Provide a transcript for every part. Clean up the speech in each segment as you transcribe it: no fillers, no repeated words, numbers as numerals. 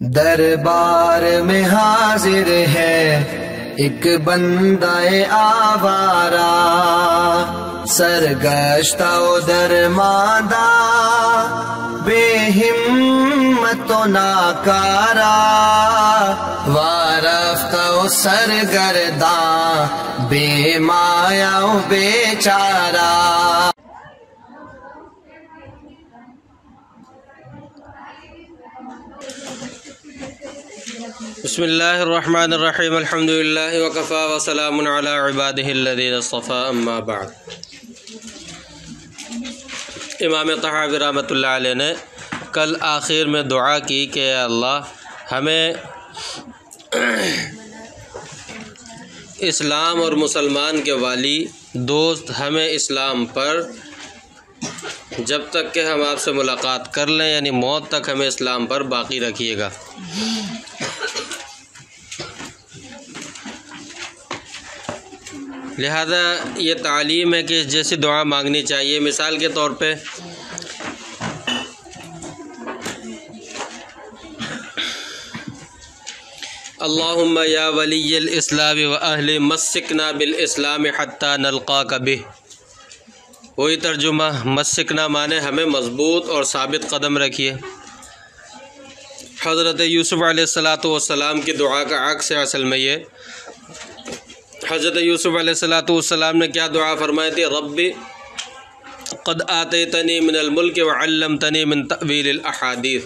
دربار میں حاضر ہے ایک بندہ آوارہ، سرگشتہ و درماندہ، بے ہمت و ناکارہ، وارفتہ و سرگرداں، بے مایا و بیچارہ۔ بسم اللہ الرحمن الرحیم، الحمدللہ وکفا وسلام علی عبادہ الذین اصطفیٰ، اما بعد۔ امام طحاوی رحمۃ اللہ علیہ نے کل آخر میں دعا کی کہ اے اللہ ہمیں اسلام اور مسلمان کے والی دوست ہمیں اسلام پر جب تک کہ ہم آپ سے ملاقات کر لیں، یعنی موت تک ہمیں اسلام پر باقی رکھیے گا۔ لہذا یہ تعلیم ہے کہ جیسی دعا مانگنی چاہیے۔ مثال کے طور پہ اللہم یا ولی الاسلام و اہل مسکنا بالاسلام حتی نلقاک بہ، وہی ترجمہ مسکنا مانے ہمیں مضبوط اور ثابت قدم رکھیے۔ حضرت یوسف علیہ السلام کی دعا کا عکس ہے اصل میں یہ۔ حضرت یوسف علیہ السلام نے کیا دعا فرمائی تھی؟ ربی قد آتیتنی من الملک وعلمتنی من تأویل الاحادیث،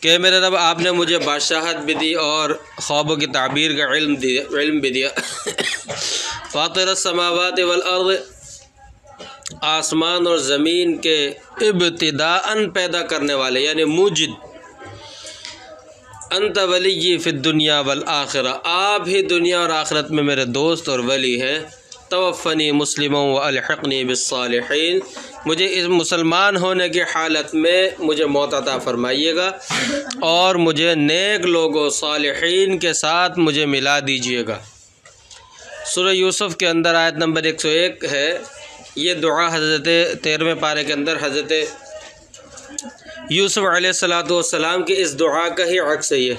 کہ میرے رب آپ نے مجھے بادشاہت بھی دی اور خوابوں کی تعبیر کا علم بھی دیا۔ فاطر السماوات والارض، آسمان اور زمین کے ابتداءً پیدا کرنے والے یعنی موجد۔ انت ولی فی الدنیا والآخرہ، آپ ہی دنیا اور آخرت میں میرے دوست اور ولی ہیں۔ توفنی مسلما والحقنی بالصالحین، مجھے اس مسلمان ہونے کی حالت میں مجھے موت عطا فرمائیے گا اور مجھے نیک لوگوں صالحین کے ساتھ مجھے ملا دیجیے گا۔ سورہ یوسف کے اندر آیت نمبر 101 ہے۔ یہ دعا حضرت 13ویں پارے کے اندر حضرت یوسف علیہ السلام کی اس دعا کا ہی عکس ہے یہ۔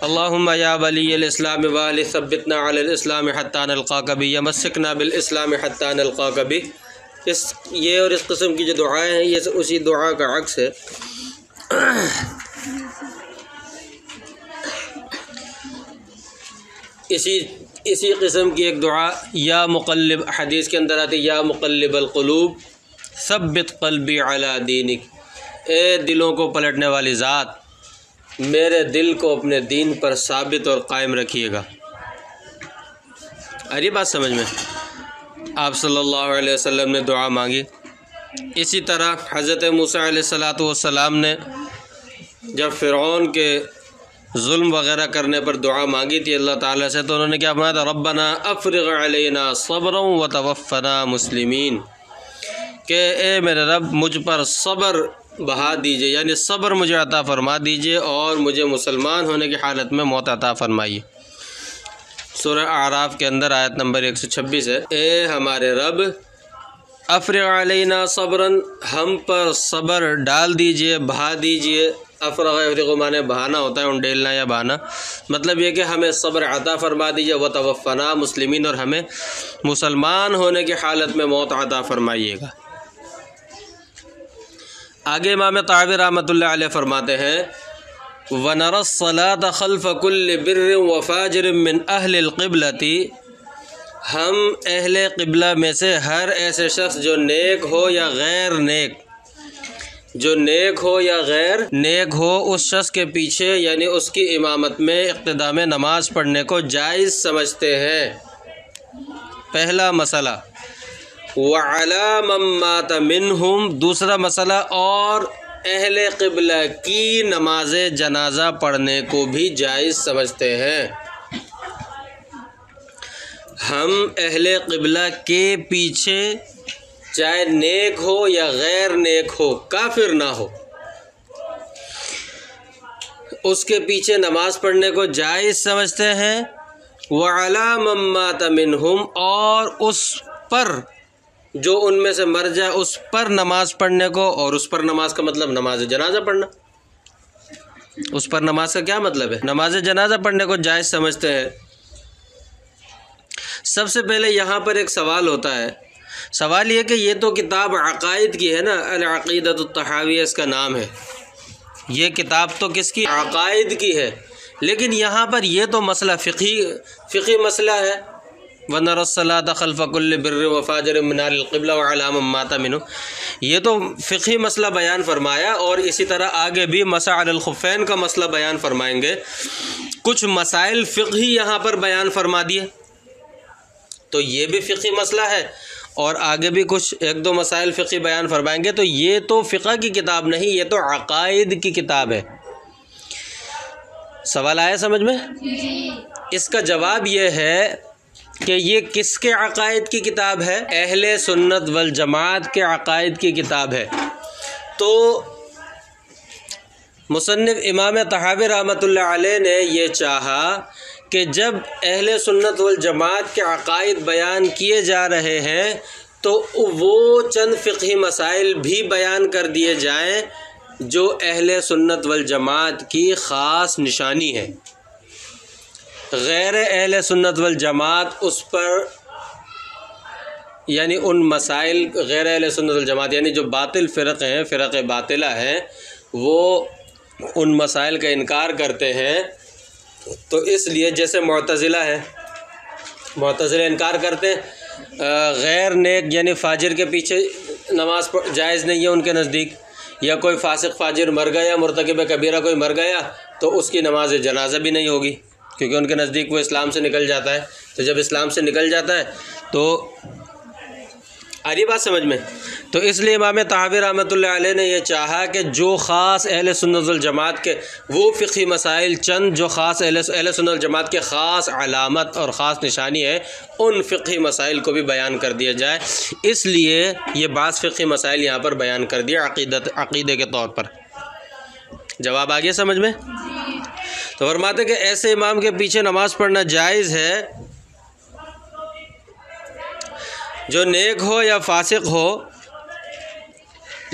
اللہم یا ولی الاسلام والی ثبتنا علی الاسلام حتی نلقاک بہ، یمسکنا بالاسلام حتی نلقاک بہ۔ یہ اور اس قسم کی جو دعائیں ہیں یہ اسی دعا کا عکس ہے۔ اسی قسم کی ایک دعا یا مقلب، حدیث کے اندر آتی یا مقلب القلوب ثبت قلبی علی دینک، اے دلوں کو پلٹنے والی ذات میرے دل کو اپنے دین پر ثابت اور قائم رکھیے گا۔ ارے بات سمجھ میں؟ آپ صلی اللہ علیہ وسلم نے دعا مانگی۔ اسی طرح حضرت موسیٰ علیہ السلام نے جب فرعون کے ظلم وغیرہ کرنے پر دعا مانگی تھی اللہ تعالیٰ سے، تو انہوں نے کیا فرمایا تھا؟ ربنا افرغ علینا صبرا وتوفنا مسلمین، کہ اے میرے رب مجھ پر صبر بہا دیجئے، یعنی صبر مجھے عطا فرما دیجئے اور مجھے مسلمان ہونے کی حالت میں موت عطا فرمائیے۔ سورہ اعراف کے اندر آیت نمبر 126 ہے، اے ہمارے رب افرغ علینا صبرا، ہم پر صبر ڈال دیجئے، بہا دیجئے۔ افرغ افرغ مانے بہانا ہوتا ہے، انڈیلنا یا بہانا، مطلب یہ کہ ہمیں صبر عطا فرما دیجئے، وتوفنا مسلمین، اور ہمیں مسلمان ہونے کی حالت میں موت عطا فرمائیے گا۔ آگے امام طحاوی رحمۃ اللہ علیہ فرماتے ہیں وَنَرَى الصَّلَاةَ خَلْفَ كُلِّ بِرٍّ وَفَاجِرٍ مِّنْ أَهْلِ الْقِبْلَةِ، ہم اہل قبلہ میں سے ہر ایسے شخص جو نیک ہو یا غیر نیک، جو نیک ہو یا غیر نیک ہو، اس شخص کے پیچھے یعنی اس کی امامت میں اقتداء میں نماز پڑھنے کو جائز سمجھتے ہیں۔ پہلا مسئلہ وَعَلَى مَن مَّاتَ مِنْهُمْ، دوسرا مسئلہ اور اہل قبلہ کی نماز جنازہ پڑھنے کو بھی جائز سمجھتے ہیں۔ ہم اہل قبلہ کے پیچھے چاہے نیک ہو یا غیر نیک ہو، کافر نہ ہو، اس کے پیچھے نماز پڑھنے کو جائز سمجھتے ہیں۔ وَعَلَى مَن مَّاتَ مِنْهُمْ، اور اس پر جو ان میں سے مر جائے اس پر نماز پڑھنے کو، اور اس پر نماز کا مطلب نماز جنازہ پڑھنا۔ اس پر نماز کا کیا مطلب ہے؟ نماز جنازہ پڑھنے کو جائز سمجھتے ہیں۔ سب سے پہلے یہاں پر ایک سوال ہوتا ہے، سوال یہ کہ یہ تو کتاب عقائد کی ہے نا، العقیدۃ الطحاویہ اس کا نام ہے، یہ کتاب تو کس کی؟ عقائد کی ہے، لیکن یہاں پر یہ تو مسئلہ فقہی مسئلہ ہے، وَنَرَى الصَّلَاةَ خَلْفَ كُلِّ بِرٍّ وَفَاجِرٍ مِنْ أَهْلِ الْقِبْلَةِ وَعَلَىٰ مَن مَاتَ مِنْهُ، یہ تو فقہی مسئلہ بیان فرمایا، اور اسی طرح آگے بھی مسح علی الخفین کا مسئلہ بیان فرمائیں گے۔ کچھ مسائل فقہی یہاں پر بیان فرما دیے، تو یہ بھی فقہی مسئلہ ہے، اور آگے بھی کچھ ایک دو مسائل فقہی بیان فرمائیں گے، تو یہ تو فقہ کی کتاب نہیں، یہ تو عقائد کی کتاب ہے۔ سوال آیا سمجھ میں؟ اس کا جواب یہ ہے کہ یہ کس کے عقائد کی کتاب ہے؟ اہل سنت والجماعت کے عقائد کی کتاب ہے۔ تو مصنف امام طحاوی رحمۃ اللہ علیہ نے یہ چاہا کہ جب اہل سنت والجماعت کے عقائد بیان کیے جا رہے ہیں تو وہ چند فقہی مسائل بھی بیان کر دیے جائیں جو اہل سنت والجماعت کی خاص نشانی ہے۔ غیر اہل سنت والجماعت اس پر، یعنی ان مسائل، غیر اہل سنت والجماعت یعنی جو باطل فرق ہیں، فرق باطلہ ہیں، وہ ان مسائل کا انکار کرتے ہیں۔ تو اس لیے جیسے معتزلہ ہے، معتزلہ انکار کرتے ہیں غیر نیک یعنی فاجر کے پیچھے نماز جائز نہیں ہے ان کے نزدیک، یا کوئی فاسق فاجر مر گیا، مرتکب کبیرہ کوئی مر گیا تو اس کی نماز جنازہ بھی نہیں ہوگی، کیونکہ ان کے نزدیک وہ اسلام سے نکل جاتا ہے۔ تو جب اسلام سے نکل جاتا ہے تو آ رہی بات سمجھ میں؟ تو اس لیے امام طحاوی رحمۃ اللہ علیہ نے یہ چاہا کہ جو خاص اہل سنت والجماعت کے وہ فقہی مسائل، چند جو خاص اہل سنت والجماعت کے خاص علامت اور خاص نشانی ہے، ان فقہی مسائل کو بھی بیان کر دیا جائے۔ اس لیے یہ بعض فقہی مسائل یہاں پر بیان کر دیا عقیدے کے طور پر۔ جواب آ گیا سمجھ میں؟ تو فرماتے کہ ایسے امام کے پیچھے نماز پڑھنا جائز ہے جو نیک ہو یا فاسق ہو،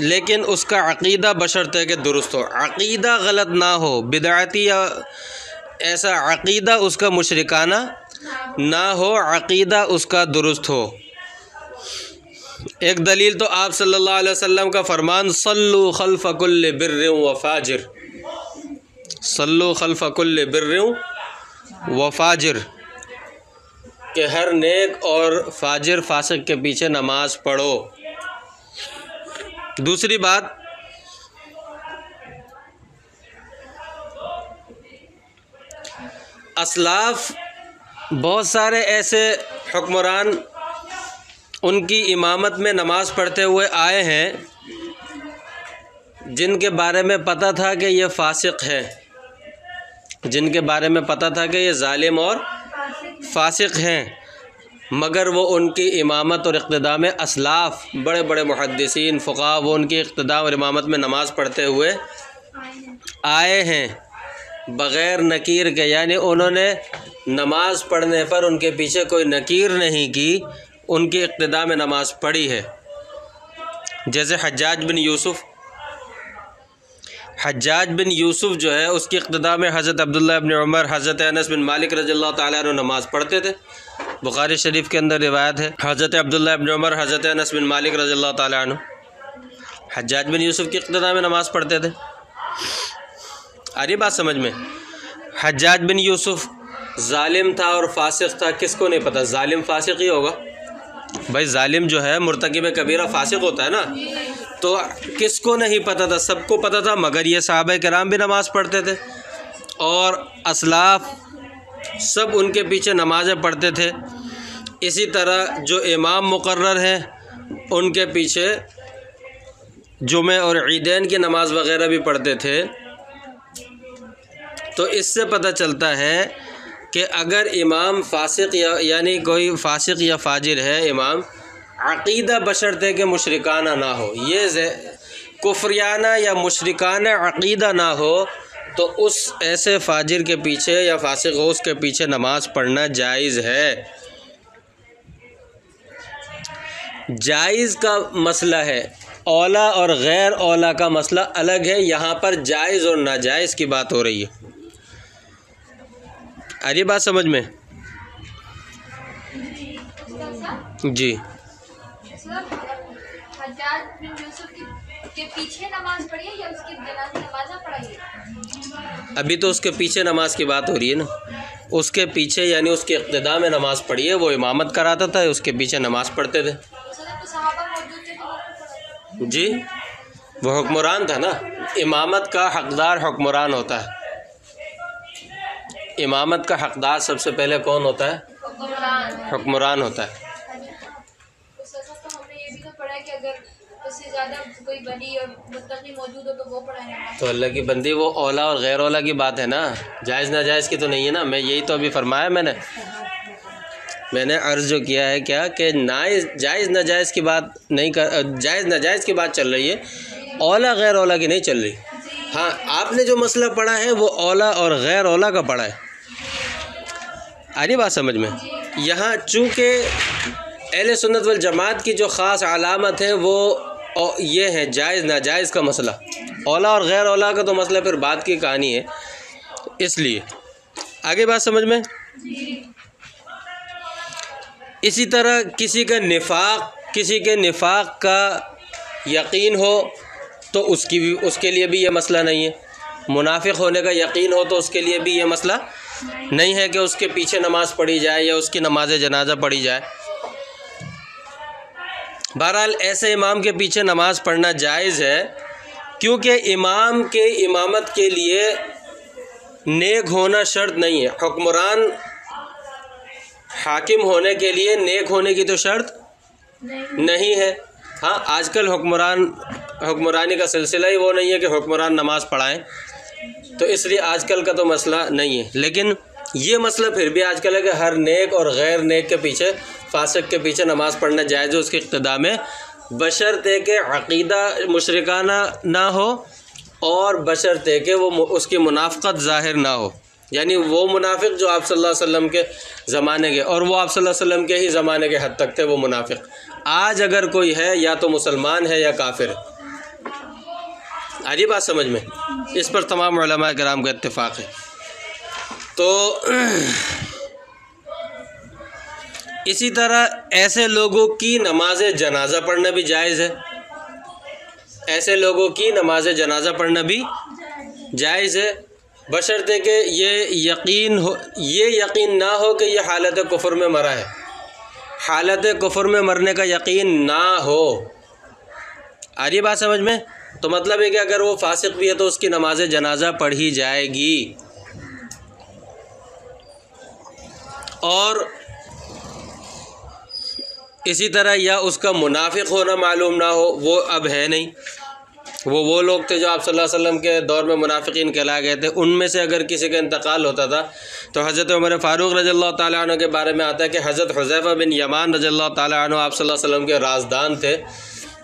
لیکن اس کا عقیدہ بشرطے کہ درست ہو، عقیدہ غلط نہ ہو، بدعتی یا ایسا عقیدہ اس کا مشرکانہ نہ ہو، عقیدہ اس کا درست ہو۔ ایک دلیل تو آپ صلی اللہ علیہ وسلم کا فرمان صلو خلف کل بر و فاجر، صلو خلف کل بر و فاجر، کہ ہر نیک اور فاجر فاسق کے پیچھے نماز پڑھو۔ دوسری بات، اسلاف بہت سارے ایسے حکمران ان کی امامت میں نماز پڑھتے ہوئے آئے ہیں جن کے بارے میں پتہ تھا کہ یہ فاسق ہے، جن کے بارے میں پتہ تھا کہ یہ ظالم اور فاسق ہیں، مگر وہ ان کی امامت اور اقتداء میں اسلاف بڑے بڑے محدثین فقہا وہ ان کی اقتداء اور امامت میں نماز پڑھتے ہوئے آئے ہیں بغیر نکیر کے، یعنی انہوں نے نماز پڑھنے پر ان کے پیچھے کوئی نکیر نہیں کی، ان کی اقتداء میں نماز پڑھی ہے۔ جیسے حجاج بن یوسف جو ہے اس کی اقتداء میں حضرت عبداللہ ابن عمر، حضرت انس بن مالک رضی اللہ تعالیٰ عنہ نماز پڑھتے تھے۔ بخاری شریف کے اندر روایت ہے، حضرت عبداللہ ابن عمر، حضرت انس بن مالک رضی اللہ تعالیٰ عنہ حجاج بن یوسف کی اقتداء میں نماز پڑھتے تھے۔ آ رہی بات سمجھ میں؟ حجاج بن یوسف ظالم تھا اور فاسق تھا، کس کو نہیں پتہ؟ ظالم فاسق ہی ہوگا بھائی، ظالم جو ہے مرتکب کبیرہ فاسق ہوتا ہے نا، تو کس کو نہیں پتہ تھا؟ سب کو پتہ تھا، مگر یہ صحابہ کرام بھی نماز پڑھتے تھے اور اسلاف سب ان کے پیچھے نمازیں پڑھتے تھے۔ اسی طرح جو امام مقرر ہیں ان کے پیچھے جمعہ اور عیدین کی نماز وغیرہ بھی پڑھتے تھے۔ تو اس سے پتہ چلتا ہے کہ اگر امام فاسق یعنی کوئی فاسق یا فاجر ہے امام، عقیدہ بشرطے کہ مشرکانہ نہ ہو، یہ کفریانہ یا مشرکانہ عقیدہ نہ ہو، تو اس ایسے فاجر کے پیچھے یا فاسق ہو اس کے پیچھے نماز پڑھنا جائز ہے۔ جائز کا مسئلہ ہے، اولا اور غیر اولا کا مسئلہ الگ ہے، یہاں پر جائز اور ناجائز کی بات ہو رہی ہے۔ آ رہی بات سمجھ میں؟ جی حجاج بن یوسف کے پیچھے نماز پڑھی ہے یا اس کی جنازہ نمازہ پڑھی ہے؟ ابھی تو اس کے پیچھے نماز کی بات ہو رہی ہے نا، اس کے پیچھے یعنی اس کے اقتداء میں نماز پڑھی ہے، وہ امامت کراتا تھا، اس کے پیچھے نماز پڑھتے تھے۔ صحابہ موجود تھے تو وہ پڑھا۔ جی وہ حکمران تھا نا، امامت کا حقدار حکمران ہوتا ہے۔ امامت کا حقدار سب سے پہلے کون ہوتا ہے؟ حکمران ہوتا ہے۔ تو ہم نے یہ بھی تو پڑھا ہے کہ اگر اس سے زیادہ کوئی ولی اور متقی موجود ہو تو وہ پڑھائیں۔ تو اللہ کی بندی وہ اولا اور غیر اولا کی بات ہے نا، جائز ناجائز کی تو نہیں ہے نا۔ میں یہی تو ابھی فرمایا میں نے عرض جو کیا ہے کیا کہ جائز ناجائز کی بات نہیں جائز ناجائز کی بات چل رہی ہے، اولا غیر اولا کی نہیں چل رہی۔ ہاں آپ نے جو مسئلہ پڑھا ہے وہ اولا اور غیر اولا کا پڑھا ہے۔ آ رہی بات سمجھ میں؟ یہاں چونکہ اہل سنت والجماعت کی جو خاص علامت ہے وہ یہ ہے جائز ناجائز کا مسئلہ، اولا اور غیر اولا کا تو مسئلہ پھر بعد کی کہانی ہے، اس لیے آگے بات سمجھ میں۔ اسی طرح کسی کے نفاق کا یقین ہو تو اس کے لیے بھی یہ مسئلہ نہیں ہے، منافق ہونے کا یقین ہو تو اس کے لیے بھی یہ مسئلہ نہیں ہے کہ اس کے پیچھے نماز پڑھی جائے یا اس کی نماز جنازہ پڑھی جائے۔ بہرحال ایسے امام کے پیچھے نماز پڑھنا جائز ہے، کیونکہ امام کے امامت کے لیے نیک ہونا شرط نہیں ہے۔ حکمران حاکم ہونے کے لیے نیک ہونے کی تو شرط نہیں ہے۔ ہاں آج کل حکمرانی کا سلسلہ ہی وہ نہیں ہے کہ حکمران نماز پڑھائیں، تو اس لیے آج کل کا تو مسئلہ نہیں ہے، لیکن یہ مسئلہ پھر بھی آج کل ہے کہ ہر نیک اور غیر نیک کے پیچھے، فاسق کے پیچھے نماز پڑھنا جائز ہے اس کے اقتداء میں، بشرطے کہ عقیدہ مشرکانہ نہ ہو اور بشرطے کہ وہ اس کی منافقت ظاہر نہ ہو، یعنی وہ منافق جو آپ صلی اللہ علیہ وسلم کے زمانے کے، اور وہ آپ صلی اللہ علیہ وسلم کے ہی زمانے کے حد تک تھے وہ منافق، آج اگر کوئی ہے یا تو مسلمان ہے یا کافر ہے۔ آ رہی بات سمجھ میں؟ اس پر تمام علماء کرام کا اتفاق ہے۔ تو اسی طرح ایسے لوگوں کی نماز جنازہ پڑھنا بھی جائز ہے، ایسے لوگوں کی نماز جنازہ پڑھنا بھی جائز ہے، بشرطے کہ یہ یقین نہ ہو کہ یہ حالت کفر میں مرا ہے، حالت کفر میں مرنے کا یقین نہ ہو۔ آ رہی بات سمجھ میں؟ تو مطلب ہے کہ اگر وہ فاسق بھی ہے تو اس کی نماز جنازہ پڑھی جائے گی، اور اسی طرح یا اس کا منافق ہونا معلوم نہ ہو، وہ اب ہے نہیں، وہ لوگ تھے جو آپ صلی اللہ علیہ وسلم کے دور میں منافقین کہلائے گئے تھے، ان میں سے اگر کسی کا انتقال ہوتا تھا تو حضرت عمر فاروق رضی اللہ تعالیٰ عنہ کے بارے میں آتا ہے کہ حضرت حذیفہ بن یمان رضی اللہ تعالیٰ عنہ آپ صلی اللہ علیہ وسلم کے رازدان تھے،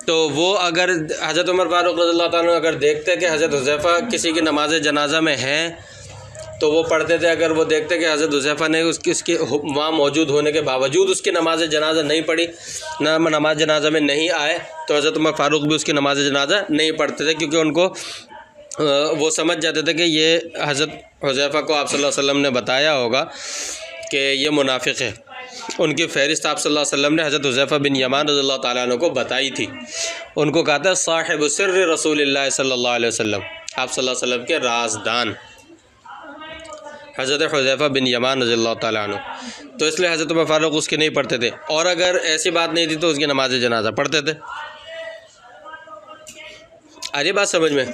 تو وہ اگر حضرت عمر فاروق رضی اللہ تعالیٰ عنہ اگر دیکھتے کہ حضرت حذیفہ کسی کی نماز جنازہ میں ہیں تو وہ پڑھتے تھے، اگر وہ دیکھتے کہ حضرت حذیفہ نے اس کے وہاں موجود ہونے کے باوجود اس کی نماز جنازہ نہیں پڑھی، نماز جنازہ میں نہیں آئے، تو حضرت عمر فاروق بھی اس کی نماز جنازہ نہیں پڑھتے تھے، کیونکہ ان کو وہ سمجھ جاتے تھے کہ یہ حضرت حذیفہ کو آپ صلی اللہ علیہ وسلم نے بتایا ہوگا کہ یہ منافق ہے۔ ان کی فہرست آپ صلی اللہ علیہ وسلم نے حضرت حذیفہ بن یمان رضی اللہ تعالیٰ عنہ کو بتائی تھی، ان کو کہا تھا صاحب سر رسول اللہ صلی اللہ علیہ وسلم، آپ صلی اللہ علیہ وسلم کے رازدان حضرت حذیفہ بن یمان رضی اللہ تعالیٰ عنہ، تو اس لیے حضرت عمر فاروق اس کے نہیں پڑھتے تھے، اور اگر ایسی بات نہیں تھی تو اس کی نماز جنازہ پڑھتے تھے۔ آ رہی بات سمجھ میں؟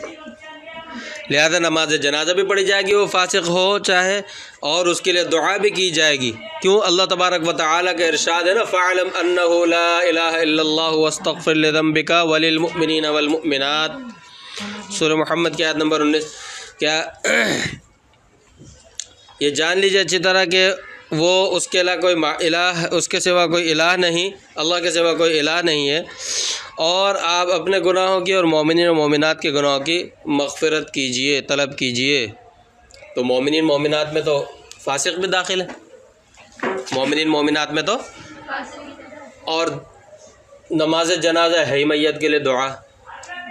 لہذا نماز جنازہ بھی پڑھی جائے گی وہ فاسق ہو چاہے، اور اس کے لیے دعا بھی کی جائے گی، کیوں؟ اللہ تبارک و تعالیٰ کا ارشاد ہے نا فَاعْلَمْ أَنَّهُ لَا إِلَهَ إِلَّا اللَّهُ وَاسْتَغْفِرْ لِذَنبِكَ وَلِلْمُؤْمِنِينَ وَالْمُؤْمِنَاتِ، سورہ محمد کی آیت نمبر 19۔ کیا یہ جان لیجیے اچھی طرح کہ وہ اس کے علاوہ کوئی الہ، اس کے سوا کوئی الہ نہیں، اللہ کے سوا کوئی الہ نہیں ہے، اور آپ اپنے گناہوں کی اور مومنین و مومنات کے گناہوں کی مغفرت کیجئے، طلب کیجئے۔ تو مومنین مومنات میں تو فاسق بھی داخل ہے، مومنین مومنات میں تو، اور نماز جنازہ ہے میت کے لیے دعا،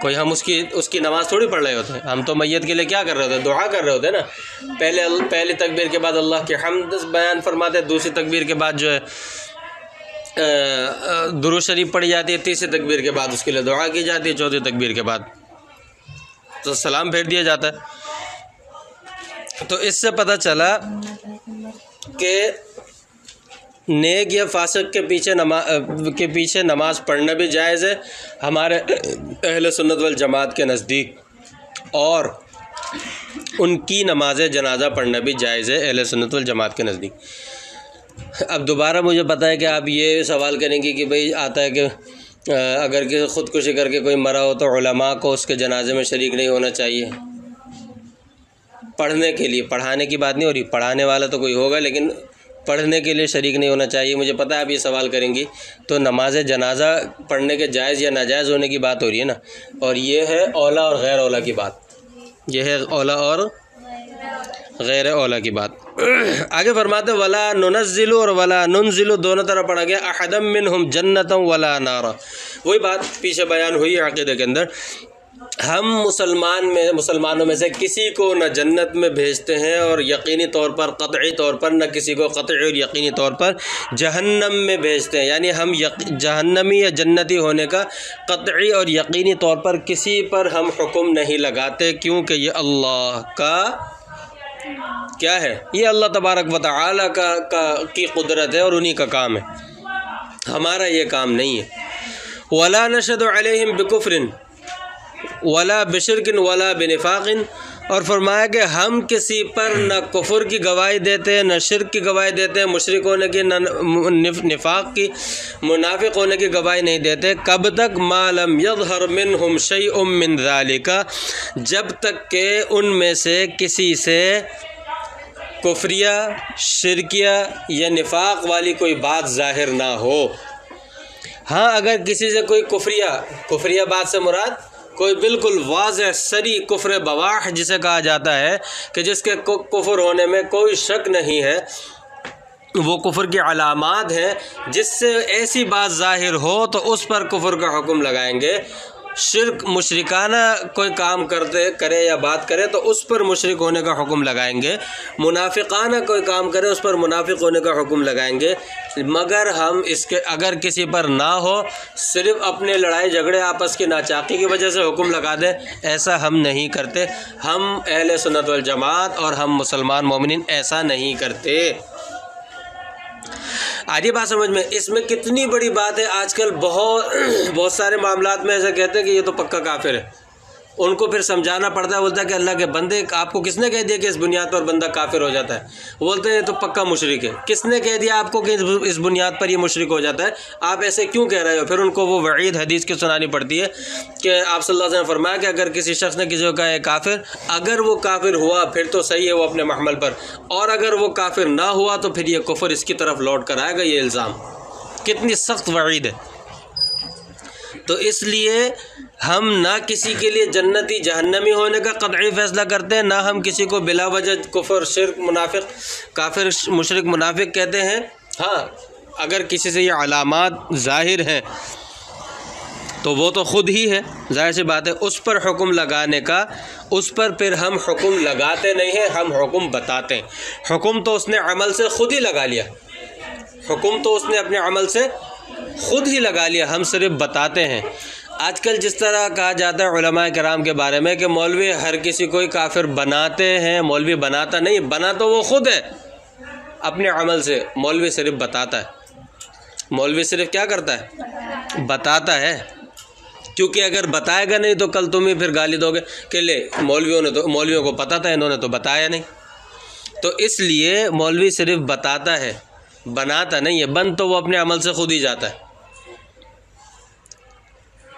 کوئی ہم اس کی نماز تھوڑی پڑھ رہے ہوتے ہیں. ہم تو میت کے لیے کیا کر رہے ہوتے ہیں؟ دعا کر رہے ہوتے ہیں نا. پہلی تکبیر کے بعد اللہ کی حمد بیان فرماتے ہیں، دوسری تکبیر کے بعد جو ہے درود شریف پڑھی جاتی ہے، تیسری تکبیر کے بعد اس کے لیے دعا کی جاتی ہے، چوتھی تکبیر کے بعد تو سلام پھیر دیا جاتا ہے. تو اس سے پتہ چلا کہ نیک یا فاسق کے پیچھے نماز پڑھنا بھی جائز ہے ہمارے اہل سنت والجماعت کے نزدیک، اور ان کی نماز جنازہ پڑھنا بھی جائز ہے اہل سنت والجماعت کے نزدیک. اب دوبارہ مجھے پتہ ہے کہ آپ یہ سوال کریں گے کہ بھئی آتا ہے کہ اگر کہ خودکشی کر کے کوئی مرا ہو تو علماء کو اس کے جنازے میں شریک نہیں ہونا چاہیے پڑھنے کے لیے. پڑھانے کی بات نہیں ہو رہی، پڑھانے والا تو کوئی ہوگا لیکن پڑھنے کے لیے شریک نہیں ہونا چاہیے. مجھے پتہ ہے آپ یہ سوال کریں گی، تو نماز جنازہ پڑھنے کے جائز یا ناجائز ہونے کی بات ہو رہی ہے نا، اور یہ ہے اولا اور غیر اولا کی بات. یہ ہے اولا اور غیر اولا کی بات. آگے فرماتے ولا ننزل اور ولا ننزل دونوں طرح پڑھا گیا. احدم منہم جنتا ولا نارا، وہی بات پیچھے بیان ہوئی عقیدے کے اندر. ہم مسلمانوں میں سے کسی کو نہ جنت میں بھیجتے ہیں اور یقینی طور پر قطعی طور پر نہ کسی کو قطعی اور یقینی طور پر جہنم میں بھیجتے ہیں. یعنی ہم جہنمی یا جنتی ہونے کا قطعی اور یقینی طور پر کسی پر ہم حکم نہیں لگاتے، کیونکہ یہ اللہ کا کیا ہے، یہ اللہ تبارک و تعالی کی قدرت ہے اور انہی کا کام ہے، ہمارا یہ کام نہیں ہے. ولا نشهد علیہم بکفر ولا بشرک ولا بنفاق، اور فرمایا کہ ہم کسی پر نہ کفر کی گواہی دیتے ہیں، نہ شرک کی گواہی دیتے ہیں، مشرک ہونے کی، نہ نفاق کی، منافق ہونے کی گواہی نہیں دیتے. کب تک؟ ما لم یظہر منہم شیء من ذالک، جب تک کہ ان میں سے کسی سے کفریہ، شرکیہ یا نفاق والی کوئی بات ظاہر نہ ہو. ہاں اگر کسی سے کوئی کفریہ بات سے مراد کوئی بالکل واضح صریح کفر بواح جسے کہا جاتا ہے کہ جس کے کفر ہونے میں کوئی شک نہیں ہے، وہ کفر کی علامات ہیں، جس سے ایسی بات ظاہر ہو تو اس پر کفر کا حکم لگائیں گے. شرک مشرکانہ کوئی کام کرے یا بات کرے تو اس پر مشرک ہونے کا حکم لگائیں گے. منافقانہ کوئی کام کرے اس پر منافق ہونے کا حکم لگائیں گے. مگر ہم اس کے اگر کسی پر نہ ہو، صرف اپنے لڑائی جھگڑے آپس کی ناچاقی کی وجہ سے حکم لگا دیں، ایسا ہم نہیں کرتے. ہم اہل سنت والجماعت اور ہم مسلمان مومنین ایسا نہیں کرتے. آج یہ بات سمجھ میں، اس میں کتنی بڑی بات ہے. آج کل بہت سارے معاملات میں ایسا کہتے ہیں کہ یہ تو پکا کافر ہے. ان کو پھر سمجھانا پڑتا ہے، بولتا ہے کہ اللہ کے بندے، آپ کو کس نے کہہ دیا کہ اس بنیاد پر بندہ کافر ہو جاتا ہے؟ بولتے ہیں یہ تو پکا مشرک ہے. کس نے کہہ دیا آپ کو کہ اس بنیاد پر یہ مشرک ہو جاتا ہے؟ آپ ایسے کیوں کہہ رہے ہو؟ پھر ان کو وہ وعید حدیث کی سنانی پڑتی ہے کہ آپ صلی اللہ علیہ وسلم نے فرمایا کہ اگر کسی شخص نے کسی کو کہا ہے کافر، اگر وہ کافر ہوا پھر تو صحیح ہے وہ اپنے محمل پر، اور اگر وہ کافر نہ ہوا تو پھر یہ کفر اس کی طرف لوٹ کر آئے گا. یہ الزام کتنی سخت وعید ہے. تو اس لیے ہم نہ کسی کے لیے جنتی جہنمی ہونے کا قطعی فیصلہ کرتے ہیں، نہ ہم کسی کو بلا وجہ کفر، شرک، منافق، کافر، مشرک، منافق کہتے ہیں. ہاں اگر کسی سے یہ علامات ظاہر ہیں تو وہ تو خود ہی ہے، ظاہر سی بات ہے. اس پر حکم لگانے کا، اس پر پھر ہم حکم لگاتے نہیں ہیں، ہم حکم بتاتے ہیں. حکم تو اس نے عمل سے خود ہی لگا لیا، حکم تو اس نے اپنے عمل سے خود ہی لگا لیا، ہم صرف بتاتے ہیں. آج کل جس طرح کہا جاتا ہے علماء کرام کے بارے میں کہ مولوی ہر کسی کو کافر بناتے ہیں، مولوی بناتا نہیں، بنا تو وہ خود ہے اپنے عمل سے، مولوی صرف بتاتا ہے. مولوی صرف کیا کرتا ہے؟ بتاتا ہے. کیونکہ اگر بتائے گا نہیں تو کل تم ہی پھر گالی دو گے کہ لے مولویوں کو پتہ تھا، انہوں نے تو بتایا نہیں. تو اس لیے مولوی صرف بتاتا ہے، بناتا نہیں ہے. بن تو وہ اپنے عمل سے خود ہی جاتا ہے.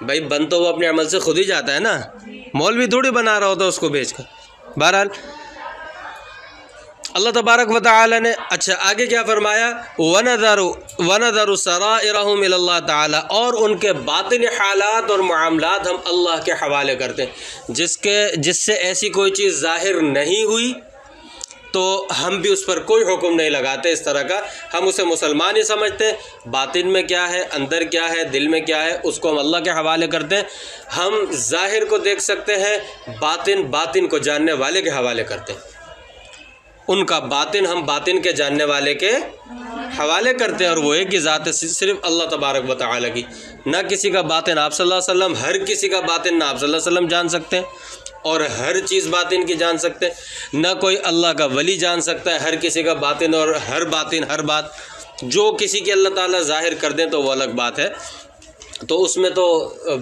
بھائی بن تو وہ اپنے عمل سے خود ہی جاتا ہے نا، مولوی تھوڑی بنا رہا ہوتا اس کو بھیج کر. بہرحال اللہ تبارک و تعالی نے اچھا آگے کیا فرمایا؟ وَنَذَرُ سَرَائِرَهُمْ إِلَى اللَّهِ تعالی، اور ان کے باطن حالات اور معاملات ہم اللہ کے حوالے کرتے ہیں. جس سے ایسی کوئی چیز ظاہر نہیں ہوئی تو ہم بھی اس پر کوئی حکم نہیں لگاتے اس طرح کا، ہم اسے مسلمان ہی سمجھتے ہیں۔ باطن میں کیا ہے، اندر کیا ہے، دل میں کیا ہے، اس کو ہم اللہ کے حوالے کرتے ہیں۔ ہم ظاہر کو دیکھ سکتے ہیں، باطن کو جاننے والے کے حوالے کرتے ہیں۔ ان کا باطن ہم باطن کے جاننے والے کے حوالے کرتے ہیں، اور وہ ایک ہی ذات ہے، صرف اللہ تبارک و تعالیٰ کی۔ نہ کسی کا باطن آپ صلی اللہ علیہ وسلم، ہر کسی کا باطن نہ آپ صلی اللہ علیہ وسلم جان سکتے ہیں اور ہر چیز باطن کی جان سکتے ہیں، نہ کوئی اللہ کا ولی جان سکتا ہے ہر کسی کا باطن، اور ہر بات جو کسی کی اللہ تعالیٰ ظاہر کر دیں تو وہ الگ بات ہے۔ تو اس میں تو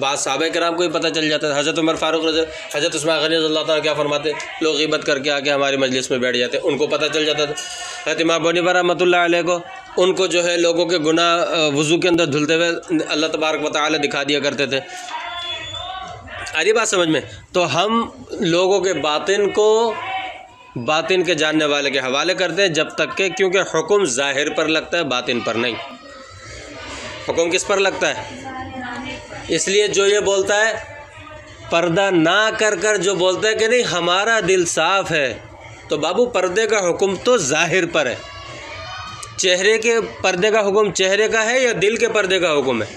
بعض صحابہ کرام کو ہی پتہ چل جاتا ہے۔ حضرت عمر فاروق حضرت عثمان غنی رضی اللہ تعالیٰ کیا فرماتے، لوگ غیبت کر کے آ کے ہماری مجلس میں بیٹھ جاتے، ان کو پتہ چل جاتا تھا۔ حضرت امام ابو حنیفہ رحمۃ اللہ علیہ کو، ان کو جو ہے لوگوں کے گناہ وضو کے اندر دھلتے ہوئے اللہ تبارک و تعالیٰ دکھا دیا کرتے تھے۔ آئی بات سمجھ میں؟ تو ہم لوگوں کے باطن کو باطن کے جاننے والے کے حوالے کرتے ہیں، جب تک کہ کیونکہ حکم ظاہر پر لگتا ہے، باطن پر نہیں۔ حکم کس پر لگتا ہے؟ اس لیے جو یہ بولتا ہے پردہ نہ کر جو بولتا ہے کہ نہیں ہمارا دل صاف ہے، تو بابو پردے کا حکم تو ظاہر پر ہے، چہرے کے پردے کا حکم چہرے کا ہے یا دل کے پردے کا حکم ہے؟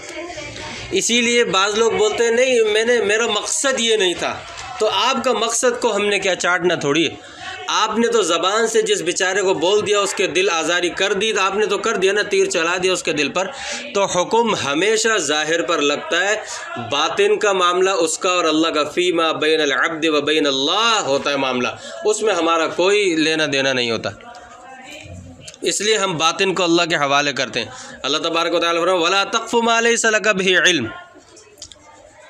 اسی لیے بعض لوگ بولتے ہیں نہیں میرا مقصد یہ نہیں تھا، تو آپ کا مقصد کو ہم نے کیا چاٹنا تھوڑی ہے؟ آپ نے تو زبان سے جس بیچارے کو بول دیا، اس کے دل آزاری کر دی، تو آپ نے تو کر دیا نا، تیر چلا دیا اس کے دل پر۔ تو حکم ہمیشہ ظاہر پر لگتا ہے، باطن کا معاملہ اس کا اور اللہ کا فیما بین العبد و بین اللہ ہوتا ہے معاملہ، اس میں ہمارا کوئی لینا دینا نہیں ہوتا۔ اس لیے ہم باطن کو اللہ کے حوالے کرتے ہیں۔ اللہ تبارک و تعالیٰ فرماتا ہے وَلَا تَقْفُ مَا لَيْسَ لَكَ بِهِ عِلْمٌ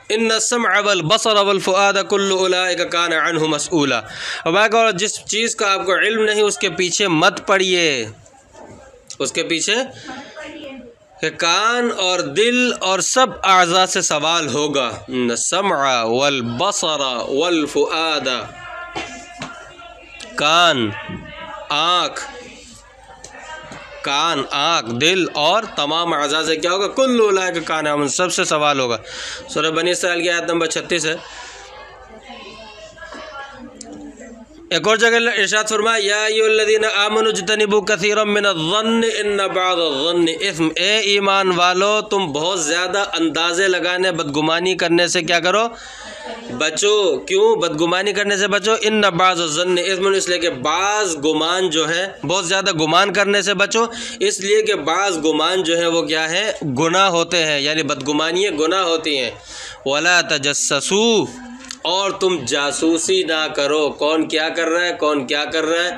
ان السمع والبصر والفؤاد كل اولئک کان عنہ مسئولا۔ اور جس چیز کا آپ کو علم نہیں اس کے پیچھے مت پڑیے، اس کے پیچھے کہ کان اور دل اور سب اعضاء سے سوال ہوگا۔ ان السمع والبصر والفؤاد، کان آنکھ دل اور تمام اعضاء سے کیا ہوگا؟ کل اولئک کان عنہ، سب سے سوال ہوگا۔ سورہ بنی اسرائیل کی آیت نمبر 36 ہے۔ ایک اور جگہ ارشاد فرمایا یا ایھا الذین آمنوا اجتنبوا کثیرا من الظن ان بعض الظن اثم، اے ایمان والو تم بہت زیادہ اندازے لگانے بدگمانی کرنے سے کیا کرو؟ بچو۔ کیوں بدگمانی کرنے سے بچو؟ ان بعض الظن اثم، اس لیے کہ بعض گمان جو ہے، بہت زیادہ گمان کرنے سے بچو، اس لیے کہ بعض گمان جو ہے وہ کیا ہے؟ گناہ ہوتے ہیں، یعنی بدگمانیاں گناہ ہوتی ہیں۔ ولا تجسسوا، اور تم جاسوسی نہ کرو، کون کیا کر رہا ہے، کون کیا کر رہا ہے،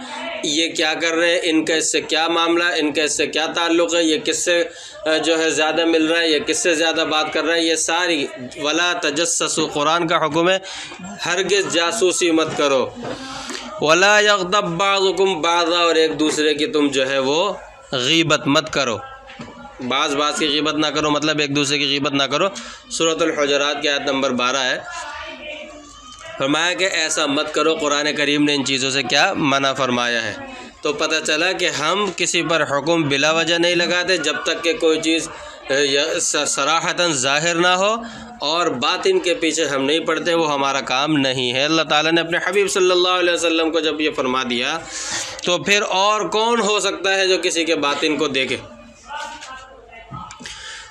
یہ کیا کر رہے ہیں، ان کا اس سے کیا معاملہ ہے، ان کا اس سے کیا تعلق ہے، یہ کس سے جو ہے زیادہ مل رہا ہے، یہ کس سے زیادہ بات کر رہا ہے، یہ ساری ولا تجسسوا قرآن کا حکم ہے، ہرگز جاسوسی مت کرو۔ ولا یغتب بعضکم بعضا، اور ایک دوسرے کی تم جو ہے وہ غیبت مت کرو، بعض کی غیبت نہ کرو، مطلب ایک دوسرے کی غیبت نہ کرو۔ سورۃ الحجرات کی آیت نمبر 12 ہے، فرمایا کہ ایسا مت کرو۔ قرآن کریم نے ان چیزوں سے کیا منع فرمایا ہے۔ تو پتہ چلا کہ ہم کسی پر حکم بلا وجہ نہیں لگاتے جب تک کہ کوئی چیز صراحتاً ظاہر نہ ہو، اور باطن کے پیچھے ہم نہیں پڑتے، وہ ہمارا کام نہیں ہے۔ اللہ تعالیٰ نے اپنے حبیب صلی اللہ علیہ وسلم کو جب یہ فرما دیا تو پھر اور کون ہو سکتا ہے جو کسی کے باطن کو دیکھے؟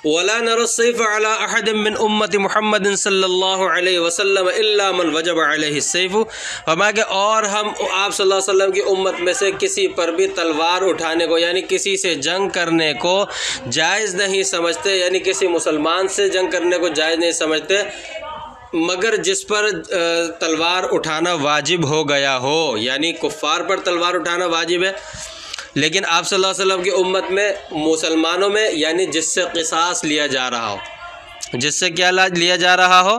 ولا نرى السيف على احد من امت محمد صلی اللہ علیہ وسلم الا من وجب علیہ السیف، فرمایا کہ اور ہم آپ صلی اللہ علیہ وسلم کی امت میں سے کسی پر بھی تلوار اٹھانے کو، یعنی کسی سے جنگ کرنے کو جائز نہیں سمجھتے، یعنی کسی مسلمان سے جنگ کرنے کو جائز نہیں سمجھتے، مگر جس پر تلوار اٹھانا واجب ہو گیا ہو، یعنی کفار پر تلوار اٹھانا واجب ہے، لیکن آپ صلی اللہ علیہ وسلم کی امت میں مسلمانوں میں، یعنی جس سے قصاص لیا جا رہا ہو، جس سے کیا لیا جا رہا ہو،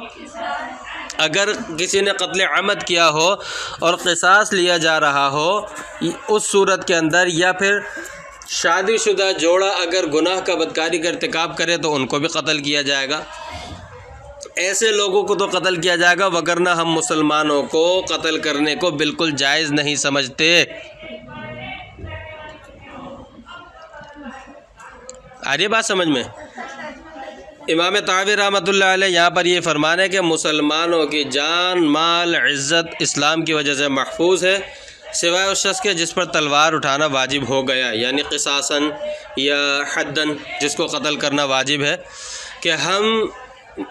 اگر کسی نے قتل عمد کیا ہو اور قصاص لیا جا رہا ہو اس صورت کے اندر، یا پھر شادی شدہ جوڑا اگر گناہ کا بدکاری کا ارتکاب کرے تو ان کو بھی قتل کیا جائے گا۔ ایسے لوگوں کو تو قتل کیا جائے گا، وگرنہ ہم مسلمانوں کو قتل کرنے کو بالکل جائز نہیں سمجھتے۔ آ رہی بات سمجھ میں؟ امام طحاوی رحمۃ اللہ علیہ یہاں پر یہ فرمانے کہ مسلمانوں کی جان مال عزت اسلام کی وجہ سے محفوظ ہے، سوائے اس شخص کے جس پر تلوار اٹھانا واجب ہو گیا، یعنی قصاصاً یا حداً، جس کو قتل کرنا واجب ہے، کہ ہم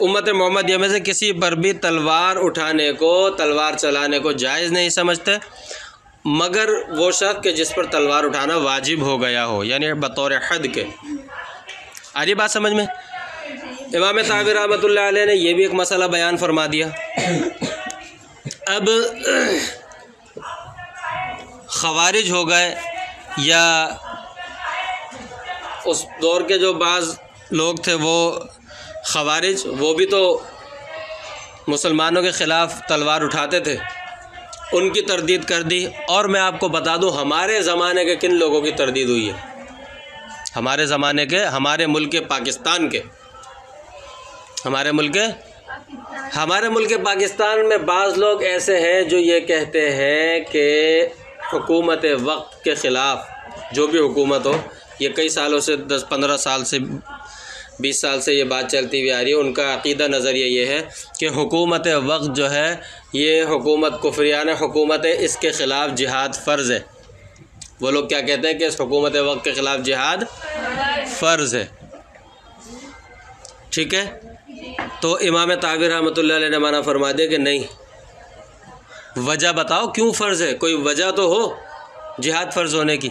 امت محمدیہ میں سے کسی پر بھی تلوار اٹھانے کو، تلوار چلانے کو جائز نہیں سمجھتے، مگر وہ شخص کہ جس پر تلوار اٹھانا واجب ہو گیا ہو، یعنی بطور حد کے۔ آ رہی بات سمجھ میں؟ امام طحاوی رحمۃ اللہ علیہ نے یہ بھی ایک مسئلہ بیان فرما دیا۔ اب خوارج ہو گئے یا اس دور کے جو بعض لوگ تھے وہ خوارج، وہ بھی تو مسلمانوں کے خلاف تلوار اٹھاتے تھے، ان کی تردید کر دی۔ اور میں آپ کو بتا دوں ہمارے زمانے کے کن لوگوں کی تردید ہوئی ہے، ہمارے زمانے کے، ہمارے ملک پاکستان کے، ہمارے ملک پاکستان میں بعض لوگ ایسے ہیں جو یہ کہتے ہیں کہ حکومت وقت کے خلاف، جو بھی حکومت ہو، یہ کئی سالوں سے 10-15 سال سے 20 سال سے یہ بات چلتی ہوئی آ رہی ہے، ان کا عقیدہ نظریہ یہ ہے کہ حکومت وقت جو ہے یہ حکومت کفریانہ حکومت ہے، اس کے خلاف جہاد فرض ہے۔ وہ لوگ کیا کہتے ہیں کہ اس حکومت وقت کے خلاف جہاد فرض ہے، ٹھیک ہے؟ تو امام طحاوی رحمۃ اللہ علیہ نے منع فرما دیا کہ نہیں، وجہ بتاؤ کیوں فرض ہے، کوئی وجہ تو ہو جہاد فرض ہونے کی۔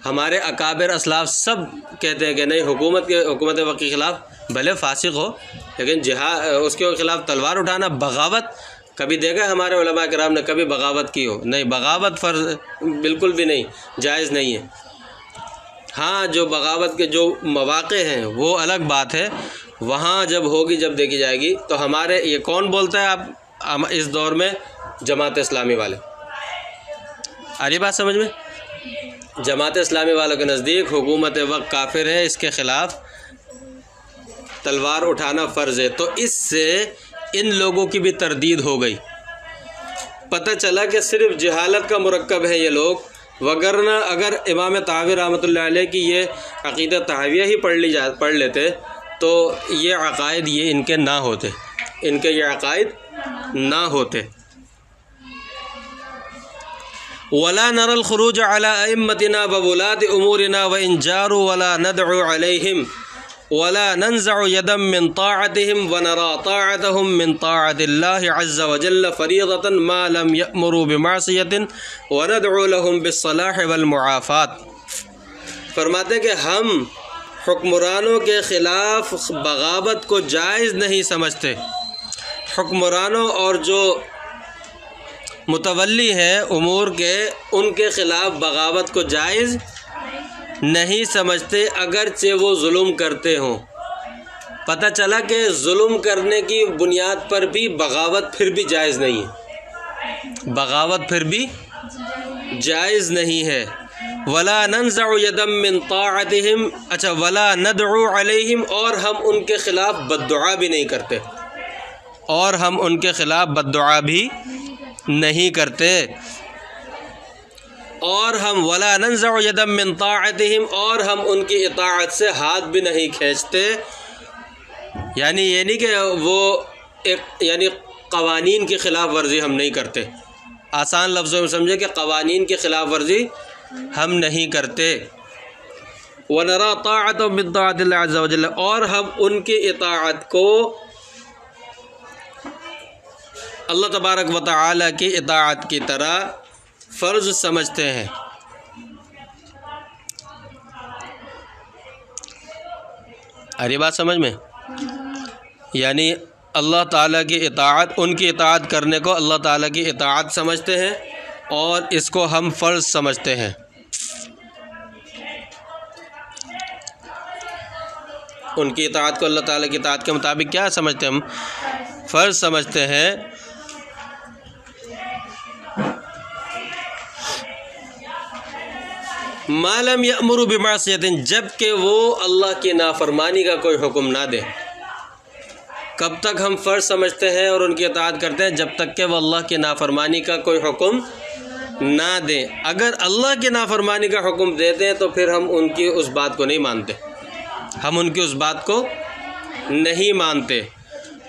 ہمارے اکابر اسلاف سب کہتے ہیں کہ نہیں، حکومت وقت کے خلاف بھلے فاسق ہو لیکن جہاد، اس کے خلاف تلوار اٹھانا بغاوت، کبھی دیکھا ہمارے علماء کرام نے کبھی بغاوت کی ہو؟ نہیں، بغاوت فرض بالکل بھی نہیں، جائز نہیں ہے۔ ہاں جو بغاوت کے جو مواقع ہیں وہ الگ بات ہے، وہاں جب ہوگی، جب دیکھی جائے گی۔ تو ہمارے یہ کون بولتا ہے اب اس دور میں؟ جماعت اسلامی والے۔ آ رہی بات سمجھ میں؟ جماعت اسلامی والوں کے نزدیک حکومت وقت کافر ہے، اس کے خلاف تلوار اٹھانا فرض ہے۔ تو اس سے ان لوگوں کی بھی تردید ہو گئی، پتہ چلا کہ صرف جہالت کا مرکب ہے یہ لوگ، وگرنہ اگر امام طحاوی رحمۃ اللہ علیہ کی یہ عقیدہ طحاویہ ہی پڑھ لیتے تو یہ عقائد یہ ان کے نہ ہوتے، ان کے یہ عقائد نہ ہوتے۔ ولا نرى الخروج على ائمتنا وولاة امورنا وان جاروا ولا ندعو عليهم ولا ننزع يدا من طاعتهم ونرى طاعتهم من طاعة الله عز وجل فريضة ما لم يأمروا بمعصية وندعو لهم بالصلاح والمعافاة۔ فرماتے کہ ہم حکمرانوں کے خلاف بغاوت کو جائز نہیں سمجھتے، حکمرانوں اور جو متولی ہیں امور کے، ان کے خلاف بغاوت کو جائز نہیں سمجھتے، اگرچہ وہ ظلم کرتے ہوں۔ پتہ چلا کہ ظلم کرنے کی بنیاد پر بھی بغاوت پھر بھی جائز نہیں ہے، بغاوت پھر بھی جائز نہیں ہے۔ ولا ننزع يدا من طاعتهم، اچھا، ولا ندعو علیہم، اور ہم ان کے خلاف بددعا بھی نہیں کرتے، اور ہم ان کے خلاف بددعا بھی نہیں کرتے، اور ہم ولا ننزع يدا من طاعتهم، اور ہم ان کی اطاعت سے ہاتھ بھی نہیں کھینچتے۔ یعنی یہ نہیں کہ وہ یعنی قوانین کی خلاف ورزی ہم نہیں کرتے، آسان لفظوں میں سمجھے کہ قوانین کی خلاف ورزی ہم نہیں کرتے۔ وَنَرَى طَاعَةً مِّن طَاعَةِ اللَّهِ عَزَّ وَجَلَّ، اور ہم ان کی اطاعت کو اللہ تبارک و تعالی کی اطاعت کی طرح فرض سمجھتے ہیں۔ ارے بات سمجھ میں؟ یعنی اللہ تعالیٰ کی اطاعت، ان کی اطاعت کرنے کو اللہ تعالیٰ کی اطاعت سمجھتے ہیں، اور اس کو ہم فرض سمجھتے ہیں۔ ان کی اطاعت کو اللہ تعالیٰ کی اطاعت کے مطابق کیا سمجھتے ہیں؟ ہم فرض سمجھتے ہیں۔ ما لم یأمروا بمعصیۃ، جب کہ وہ اللہ کی نافرمانی کا کوئی حکم نہ دے۔ کب تک ہم فرض سمجھتے ہیں اور ان کی اطاعت کرتے ہیں؟ جب تک کہ وہ اللہ کی نافرمانی کا کوئی حکم نہ دیں۔ اگر اللہ کی نافرمانی کا حکم دیتے ہیں تو پھر ہم ان کی اس بات کو نہیں مانتے، ہم ان کی اس بات کو نہیں مانتے۔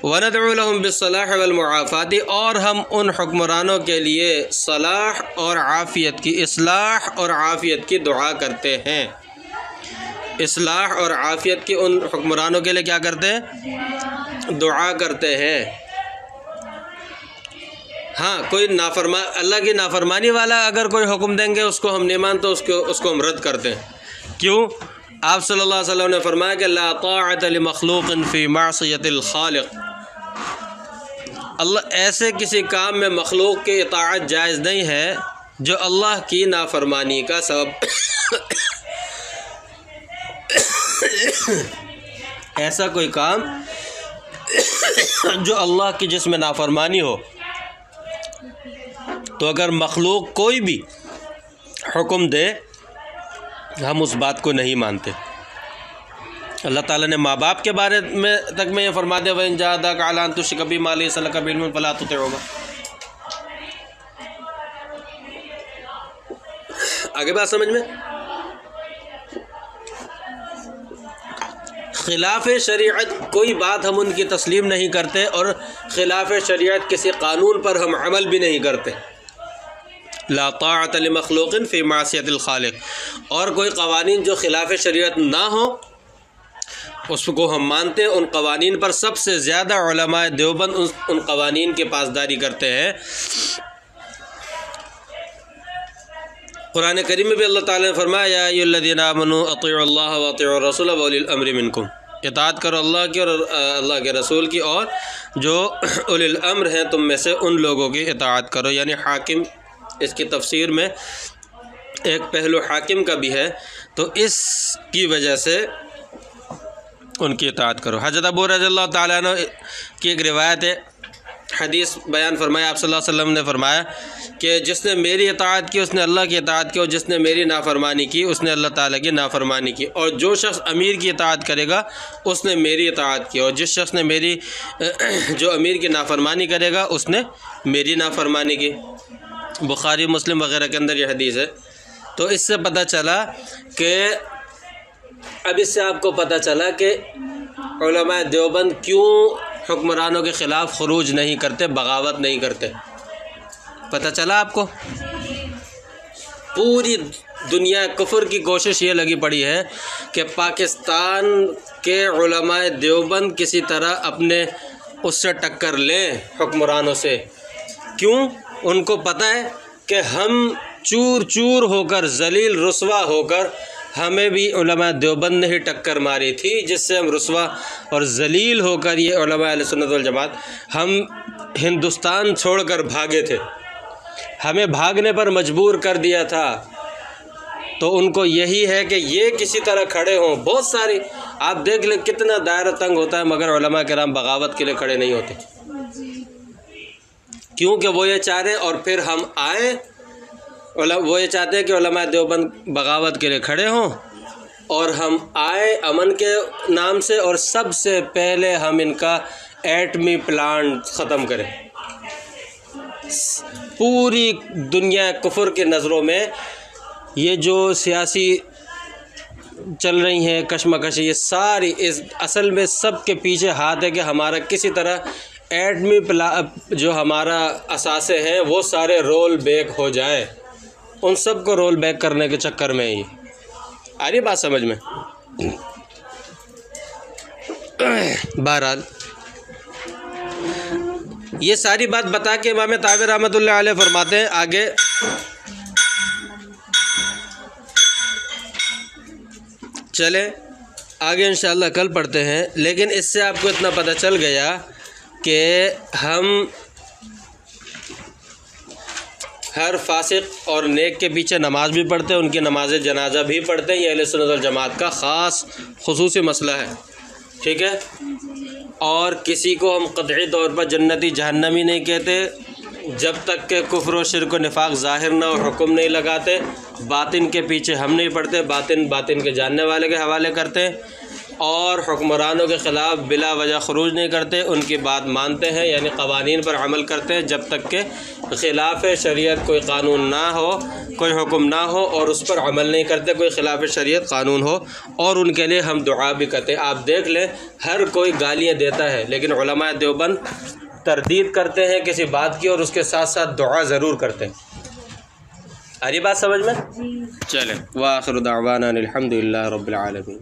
وَنَدْعُو لَهُم بِالصَّلَاحِ وَالْمُعَافَاةِ، اور ہم ان حکمرانوں کے لیے صلاح اور عافیت کی، اصلاح اور عافیت کی دعا کرتے ہیں۔ اصلاح اور عافیت کی ان حکمرانوں کے لیے کیا کرتے ہیں؟ دعا کرتے ہیں۔ ہاں، کوئی اللہ کی نافرمانی والا اگر کوئی حکم دیں گے اس کو ہم نہیں مانتے، اس کو ہم رد کرتے ہیں۔ کیوں؟ آپ صلی اللہ علیہ وسلم نے فرمایا کہ لا طاعت لمخلوق فی معصیت الخالق، اللہ ایسے کسی کام میں مخلوق کی اطاعت جائز نہیں ہے جو اللہ کی نافرمانی کا سبب ایسا کوئی کام جو اللہ کی جس میں نافرمانی ہو، تو اگر مخلوق کوئی بھی حکم دے ہم اس بات کو نہیں مانتے۔ اللہ تعالیٰ نے ماں باپ کے بارے میں تک میں یہ فرما دے وَإِن جَاهَدَاكَ عَلَىٰ أَن تُشْرِكَ بِي مَا لَيْسَ لَكَ بِهِ عِلْمٌ فَلَا تُطِعْهُمَا۔ آگے بات سمجھ میں؟ خلاف شریعت کوئی بات ہم ان کی تسلیم نہیں کرتے، اور خلاف شریعت کسی قانون پر ہم عمل بھی نہیں کرتے۔ لا طاعت لمخلوق فی معصیت الخالق، اور کوئی قوانین جو خلاف شریعت نہ ہو اس کو ہم مانتے ہیں۔ ان قوانین پر سب سے زیادہ علماء دیوبند ان قوانین کی پاسداری کرتے ہیں۔ قرآن کریم میں بھی اللہ تعالیٰ نے فرمایا یا ایھا الذین آمنوا اطیعوا اللہ واطیعوا الرسول واولی الامر منکم، اطاعت کرو اللہ کی اور اللہ کے رسول کی، اور جو اولی الامر ہیں تم میں سے ان لوگوں کی اطاعت کرو، یعنی حاکم۔ اس کی تفسیر میں ایک پہلو حاکم کا بھی ہے، تو اس کی وجہ سے ان کی اطاعت کرو۔ حضرت ابو رضی اللہ تعالیٰ عنہ کی ایک روایت ہے، حدیث بیان فرمایا، آپ صلی اللہ علیہ وسلم نے فرمایا کہ جس نے میری اطاعت کی اس نے اللہ کی اطاعت کی، اور جس نے میری نافرمانی کی اس نے اللہ تعالیٰ کی نافرمانی کی، اور جو شخص امیر کی اطاعت کرے گا اس نے میری اطاعت کی، اور جس شخص نے جو امیر کی نافرمانی کرے گا اس نے میری نافرمانی کی۔ بخاری مسلم وغیرہ کے اندر یہ حدیث ہے۔ تو اس سے پتہ چلا کہ اس سے آپ کو پتہ چلا کہ علماء دیوبند کیوں حکمرانوں کے خلاف خروج نہیں کرتے، بغاوت نہیں کرتے۔ پتہ چلا آپ کو؟ پوری دنیا کفر کی کوشش یہ لگی پڑی ہے کہ پاکستان کے علماء دیوبند کسی طرح اپنے اس سے ٹکر لیں حکمرانوں سے۔ کیوں؟ ان کو پتہ ہے کہ ہم چور چور ہو کر، ذلیل رسوا ہو کر، ہمیں بھی علماء دیوبند نے ہی ٹکر ماری تھی، جس سے ہم رسوا اور ذلیل ہو کر یہ علماء اہل سنت والجماعت ہم ہندوستان چھوڑ کر بھاگے تھے، ہمیں بھاگنے پر مجبور کر دیا تھا۔ تو ان کو یہی ہے کہ یہ کسی طرح کھڑے ہوں۔ بہت ساری آپ دیکھ لیں کتنا دائرہ تنگ ہوتا ہے، مگر علماء کرام بغاوت کے لیے کھڑے نہیں ہوتے، کیونکہ وہ یہ چاہ رہے ہیں، اور پھر ہم آئیں، وہ یہ چاہتے ہیں کہ علماء دیوبند بغاوت کے لیے کھڑے ہوں اور ہم آئے امن کے نام سے، اور سب سے پہلے ہم ان کا ایٹمی پلانٹ ختم کریں۔ پوری دنیا کفر کے نظروں میں یہ جو سیاسی چل رہی ہیں کشمکش، یہ ساری اصل میں سب کے پیچھے ہاتھ ہے کہ ہمارا کسی طرح ایٹمی جو ہمارا اثاثے ہیں وہ سارے رول بیک ہو جائیں۔ ان سب کو رول بیک کرنے کے چکر میں ہی آ رہی بات سمجھ میں؟ بہرحال یہ ساری بات بتا کے امام طاہوی رحمۃ اللہ علیہ فرماتے ہیں آگے، چلیں آگے انشاءاللہ کل پڑھتے ہیں، لیکن اس سے آپ کو اتنا پتہ چل گیا کہ ہم ہر فاسق اور نیک کے پیچھے نماز بھی پڑھتے ہیں، ان کی نماز جنازہ بھی پڑھتے ہیں۔ یہ اہل سنت والجماعت کا خاص خصوصی مسئلہ ہے، ٹھیک ہے؟ اور کسی کو ہم قطعی طور پر جنتی جہنمی نہیں کہتے جب تک کہ کفر و شرک و نفاق ظاہر نہ ہو، حکم نہیں لگاتے۔ باطن کے پیچھے ہم نہیں پڑھتے، باطن کے جاننے والے کے حوالے کرتے ہیں۔ اور حکمرانوں کے خلاف بلا وجہ خروج نہیں کرتے، ان کی بات مانتے ہیں، یعنی قوانین پر عمل کرتے ہیں جب تک کہ خلاف شریعت کوئی قانون نہ ہو، کوئی حکم نہ ہو، اور اس پر عمل نہیں کرتے کوئی خلاف شریعت قانون ہو، اور ان کے لیے ہم دعا بھی کرتے ہیں۔ آپ دیکھ لیں ہر کوئی گالیاں دیتا ہے، لیکن علماء دیوبند تردید کرتے ہیں کسی بات کی اور اس کے ساتھ ساتھ دعا ضرور کرتے ہیں۔ آ رہی بات سمجھ میں؟ چلیں، وآخر دعوانا الحمدللہ رب العالمین۔